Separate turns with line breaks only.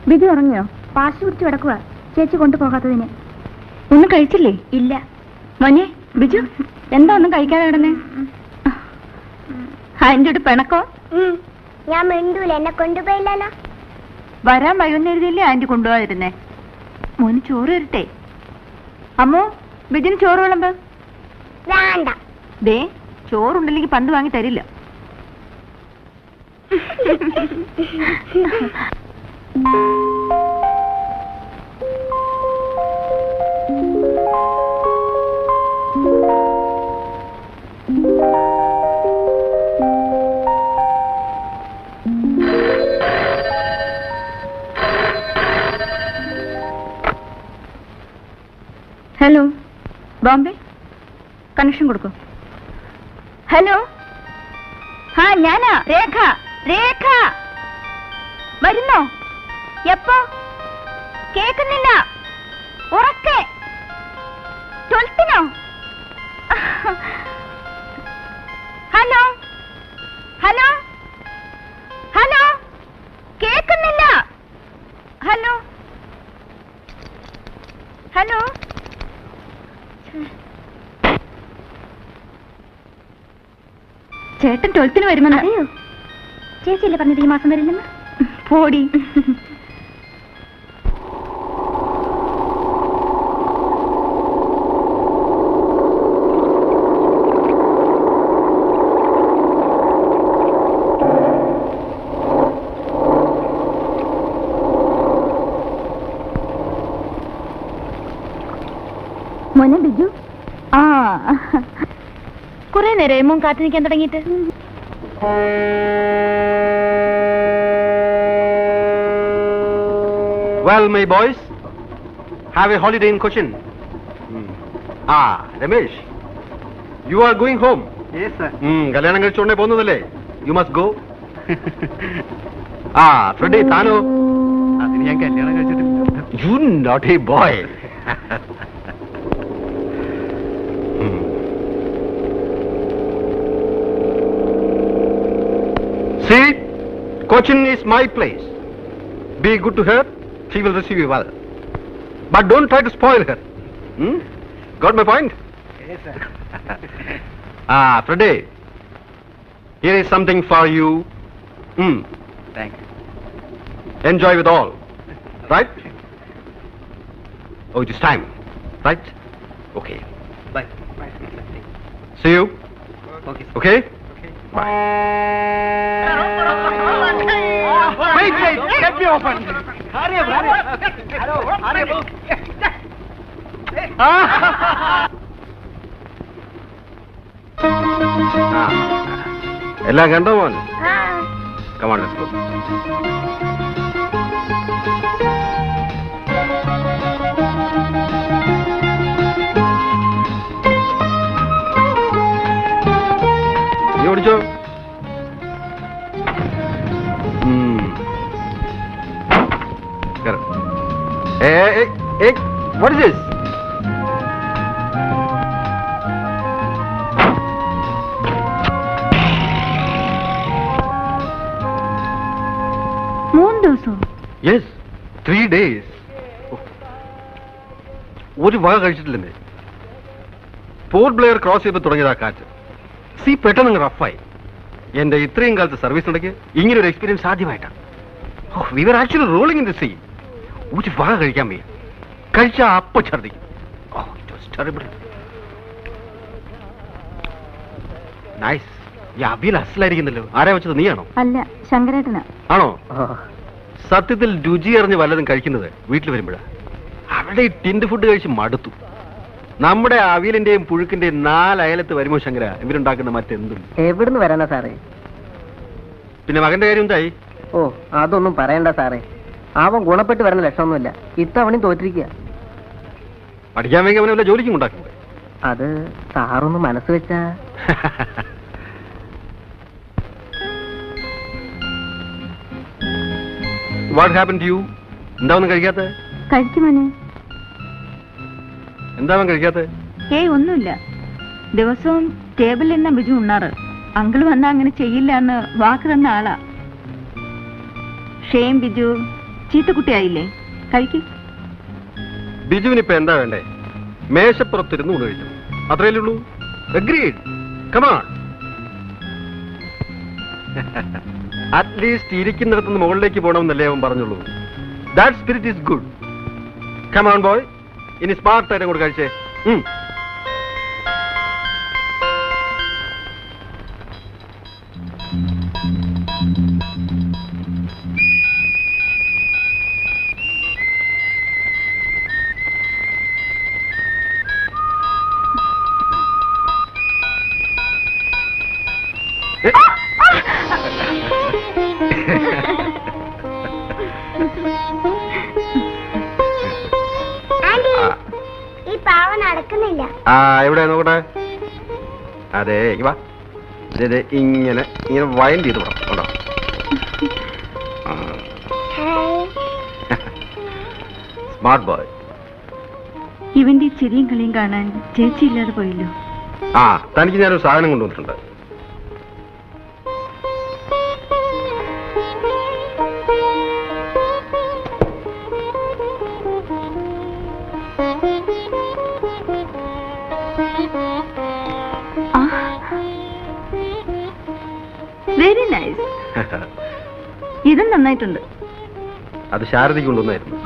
ബിജു ഉറങ്ങിയോ? പാശു കുടിച്ച് കിടക്കുക, ചേച്ചി കൊണ്ടുപോകാത്തതിന്. ഒന്നും കഴിച്ചില്ലേ? ഇല്ല. മോനെ ബിജു, എന്താ ഒന്നും കഴിക്കാതെ കിടന്നേ? അതിൻ്റെ ഒരു പിണക്കോ?
ഞാൻ മിണ്ടൂല, എന്നെ കൊണ്ടുപോയില്ലല്ലോ.
വരാൻ വൈകുന്നേരത്തില്ലേ ആന്റി കൊണ്ടുപോകാതിരുന്നേ? മോന് ചോറ് തരട്ടെ? അമ്മോ, ബിജുന് ചോറ് വിളമ്പ്.
വേണ്ട.
ദേ, ചോറുണ്ടല്ലെങ്കിൽ പണ്ട് വാങ്ങി തരില്ല. ഹലോ, ബോംബെ കണക്ഷൻ കൊടുക്കൂ. ഹലോ, ആ ഞാനാ രേഖ. രേഖ വരുന്നോ? എപ്പോ? കേൾക്കുന്നില്ല, ഉറക്കെ. 12-നോ? ഹലോ ഹലോ ഹലോ, കേൾക്കുന്നില്ല. Hello hello. ചേട്ടൻ 12-ന് വരുമെന്ന്. അതെയോ? ചേച്ചിയല്ലേ പറഞ്ഞത് ഈ മാസം വരില്ലെന്ന്? പോടി. മോനെ ബിജു, ആ കുറെ നേരം മോൻ കാത്തു നിൽക്കാൻ തുടങ്ങിയിട്ട്.
Well, my boys, have a holiday in Cochin. Ramesh, you are going home.
Yes, sir.
കല്യാണം കഴിച്ചോണ്ടേ പോകുന്നതല്ലേ? You must go. Freddy, താനോ?
അതിന് ഞാൻ കല്യാണം കഴിച്ചിട്ടില്ല.
You naughty boy. See, Cochin is my place. Be good to her. She will receive you well. But don't try to spoil her. Got my point?
Yes, sir.
Freddy, here is something for you.
Thank you.
Enjoy with all. Right? Oh, it is time. Right? Okay.
Bye. Bye.
See you.
Okay.
Okay?
Okay.
Bye.
Wait. Let me open. Hurry up. Hello. Hurry up.
എല്ലാം കണ്ടോ മോൻ?
ആ,
Come on, let's go. നീ ഓടിച്ചോ. What is this? Yes, 3 days. ഒരു വക കഴിച്ചിട്ടില്ലെന്നേ. Port Blair cross ചെയ്ത് തുടങ്ങിയതാ കാറ്റ്. സീ പെട്ടെന്ന് റഫായി. എന്റെ ഇത്രയും കാലത്ത് സർവീസ് ഇടയ്ക്ക് ഇങ്ങനെ ഒരു എക്സ്പീരിയൻസ് ആദ്യമായിട്ടാണ്. We were actually rolling in the sea. ഒരു വക കഴിക്കാൻ വയ്യ. കഴിച്ചാ അപ്പൊ ഛർദിക്കും. It was terrible. നൈസ്. ഈ അവിയൽ അസലായിരിക്കുന്നല്ലോ. ആരാ വെച്ചത്, നീയാണോ?
അല്ല, ശങ്കരേട്ടനാ.
ആണോ? സത്യത്തിൽ രുചി അറിഞ്ഞ് വല്ലതും കഴിക്കുന്നത് വീട്ടിൽ വരുമ്പോഴാ. അവിടെ ഈ ടിൻഡ് ഫുഡ് കഴിച്ച് മടുത്തു. നമ്മുടെ അവിയലിന്റെയും പുഴുക്കിന്റെയും 4 അയലത്ത് വരുമോ ശങ്കര ഇവരുണ്ടാക്കുന്ന മറ്റെന്തും?
എവിടുന്ന് വരാനാ സാറേ?
പിന്നെ മകന്റെ കാര്യം എന്തായി?
ഓ, അതൊന്നും പറയണ്ട സാറേ. അവൻ ഗുണപ്പെട്ട് വരുന്ന ലക്ഷണമൊന്നുമില്ല. ഇത്തവണയും തോറ്റിരിക്കുക.
പഠിക്കാൻ വേണ്ടി അവനെ വല്ല ജോലിക്കും ഉണ്ടാക്കുന്നത്.
അത് സാറൊന്ന് മനസ്സ് വെച്ചാ.
What happen to you? എന്താ ഒന്നും കഴിക്കാത്ത?
കഴിച്ചു മോനെ.
എന്താ അവൻ കഴിക്കാത്ത?
ഏയ് ഒന്നുമില്ല. ദിവസവും ടേബിളിൽ നിന്ന ബിജു ഉണ്ണാറ്. അങ്കിൾ വന്നാ അങ്ങനെ ചെയ്യില്ല എന്ന് വാക്ക് തന്ന ആളാ. ഷെയിം ബിജു. ചീത്തക്കുട്ടിയായില്ലേ? കഴിക്കും.
ബിജുവിനിപ്പോ എന്താ വേണ്ടേ? മേശപ്പുറത്തിരുന്ന് ഊണ് കഴിക്കണം, അത്രയല്ലേ ഉള്ളൂ. അഗ്രീഡ്. കമാൺ. അറ്റ്ലീസ്റ്റ് ഇരിക്കുന്നിടത്തുനിന്ന് മുകളിലേക്ക് പോകണമെന്നല്ലേ അവൻ പറഞ്ഞുള്ളൂ. That spirit is good. Come on boy, ഇനി സ്മാർട്ടായിട്ട് അങ്ങോട്ട് കഴിച്ചേ.
ആന്റി, ഈ പാവ നടക്കുന്നില്ല.
ആ എവിടെ നോക്കട്ടെ. അതെ വാ, ഇങ്ങനെ ഇങ്ങനെ വൈൻഡ് ചെയ്ത് വിടാം. കേട്ടോ,
ഹായ്.
Smart boy.
ഇവന്റെ ഈ ചിരിയും കളിയും കാണാൻ ചേച്ചി ഇല്ലാതെ പോയല്ലോ.
ആ, തനിക്ക് ഞാനൊരു സാധനം കൊണ്ടുവന്നിട്ടുണ്ട്.
Very nice. ഇതും നന്നായിട്ടുണ്ട്.
അത് ശാരദയ്ക്ക് കൊണ്ടുവന്നായിരുന്നു.